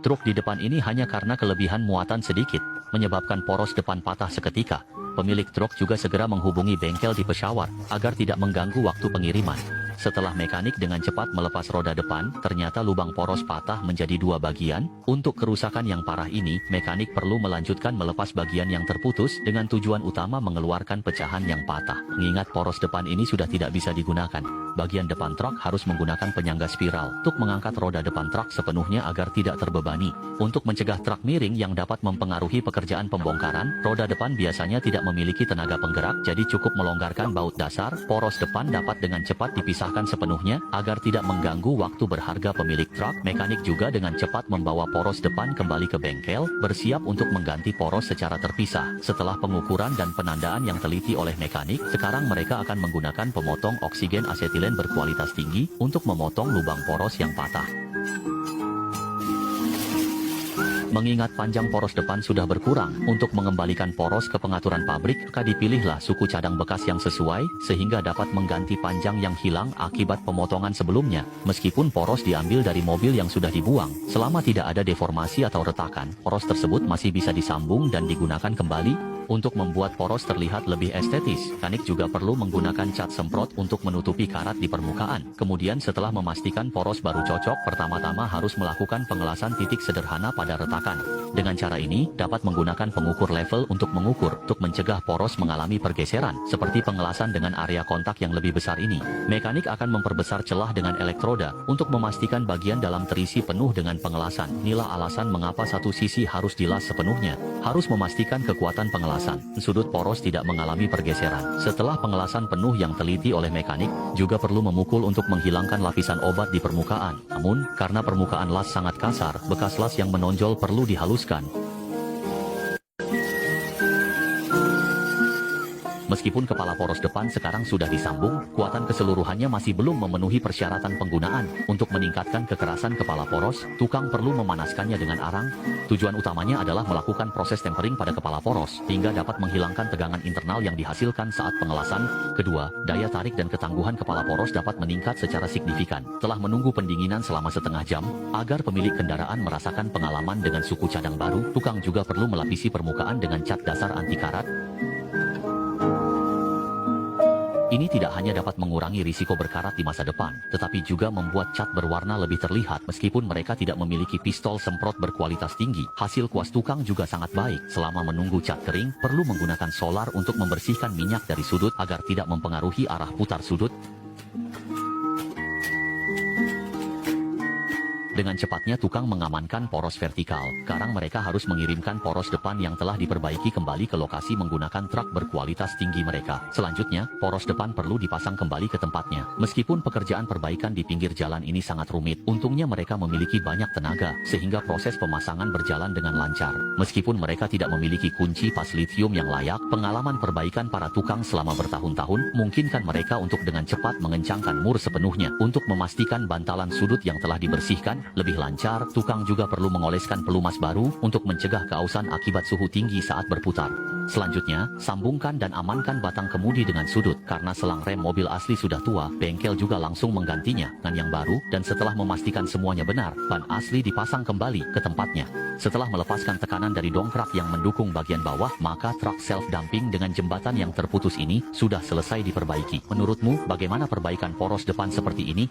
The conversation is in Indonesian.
Truk di depan ini hanya karena kelebihan muatan sedikit, menyebabkan poros depan patah seketika. Pemilik truk juga segera menghubungi bengkel di Peshawar, agar tidak mengganggu waktu pengiriman. Setelah mekanik dengan cepat melepas roda depan, ternyata lubang poros patah menjadi dua bagian. Untuk kerusakan yang parah ini, mekanik perlu melanjutkan melepas bagian yang terputus, dengan tujuan utama mengeluarkan pecahan yang patah. Mengingat poros depan ini sudah tidak bisa digunakan, bagian depan truk harus menggunakan penyangga spiral untuk mengangkat roda depan truk sepenuhnya agar tidak terbebani. Untuk mencegah truk miring yang dapat mempengaruhi pekerjaan pembongkaran, roda depan biasanya tidak memiliki tenaga penggerak, jadi cukup melonggarkan baut dasar. Poros depan dapat dengan cepat dipisahkan sepenuhnya, agar tidak mengganggu waktu berharga pemilik truk. Mekanik juga dengan cepat membawa poros depan kembali ke bengkel, bersiap untuk mengganti poros secara terpisah. Setelah pengukuran dan penandaan yang teliti oleh mekanik, sekarang mereka akan menggunakan pemotong oksigen asetilen berkualitas tinggi, untuk memotong lubang poros yang patah. Mengingat panjang poros depan sudah berkurang, untuk mengembalikan poros ke pengaturan pabrik, maka dipilihlah suku cadang bekas yang sesuai, sehingga dapat mengganti panjang yang hilang akibat pemotongan sebelumnya. Meskipun poros diambil dari mobil yang sudah dibuang, selama tidak ada deformasi atau retakan, poros tersebut masih bisa disambung dan digunakan kembali. Untuk membuat poros terlihat lebih estetis, mekanik juga perlu menggunakan cat semprot untuk menutupi karat di permukaan. Kemudian setelah memastikan poros baru cocok, pertama-tama harus melakukan pengelasan titik sederhana pada retakan. Dengan cara ini, dapat menggunakan pengukur level untuk mengukur, untuk mencegah poros mengalami pergeseran, seperti pengelasan dengan area kontak yang lebih besar ini. Mekanik akan memperbesar celah dengan elektroda, untuk memastikan bagian dalam terisi penuh dengan pengelasan. Inilah alasan mengapa satu sisi harus dilas sepenuhnya. Harus memastikan kekuatan pengelasan. Sudut poros tidak mengalami pergeseran. Setelah pengelasan penuh yang teliti oleh mekanik, juga perlu memukul untuk menghilangkan lapisan obat di permukaan. Namun, karena permukaan las sangat kasar, bekas las yang menonjol perlu dihaluskan. Meskipun kepala poros depan sekarang sudah disambung, kuatan keseluruhannya masih belum memenuhi persyaratan penggunaan. Untuk meningkatkan kekerasan kepala poros, tukang perlu memanaskannya dengan arang. Tujuan utamanya adalah melakukan proses tempering pada kepala poros, hingga dapat menghilangkan tegangan internal yang dihasilkan saat pengelasan. Kedua, daya tarik dan ketangguhan kepala poros dapat meningkat secara signifikan. Telah menunggu pendinginan selama setengah jam, agar pemilik kendaraan merasakan pengalaman dengan suku cadang baru, tukang juga perlu melapisi permukaan dengan cat dasar anti karat. Ini tidak hanya dapat mengurangi risiko berkarat di masa depan, tetapi juga membuat cat berwarna lebih terlihat. Meskipun mereka tidak memiliki pistol semprot berkualitas tinggi, hasil kuas tukang juga sangat baik. Selama menunggu cat kering, perlu menggunakan solar untuk membersihkan minyak dari sudut agar tidak mempengaruhi arah putar sudut. Dengan cepatnya tukang mengamankan poros vertikal. Sekarang mereka harus mengirimkan poros depan yang telah diperbaiki kembali ke lokasi menggunakan truk berkualitas tinggi mereka. Selanjutnya, poros depan perlu dipasang kembali ke tempatnya. Meskipun pekerjaan perbaikan di pinggir jalan ini sangat rumit, untungnya mereka memiliki banyak tenaga, sehingga proses pemasangan berjalan dengan lancar. Meskipun mereka tidak memiliki kunci pas lithium yang layak, pengalaman perbaikan para tukang selama bertahun-tahun memungkinkan mereka untuk dengan cepat mengencangkan mur sepenuhnya. Untuk memastikan bantalan sudut yang telah dibersihkan lebih lancar, tukang juga perlu mengoleskan pelumas baru untuk mencegah keausan akibat suhu tinggi saat berputar. Selanjutnya, sambungkan dan amankan batang kemudi dengan sudut. Karena selang rem mobil asli sudah tua, bengkel juga langsung menggantinya dengan yang baru, dan setelah memastikan semuanya benar, ban asli dipasang kembali ke tempatnya. Setelah melepaskan tekanan dari dongkrak yang mendukung bagian bawah, maka truk self-dumping dengan jembatan yang terputus ini sudah selesai diperbaiki. Menurutmu, bagaimana perbaikan poros depan seperti ini?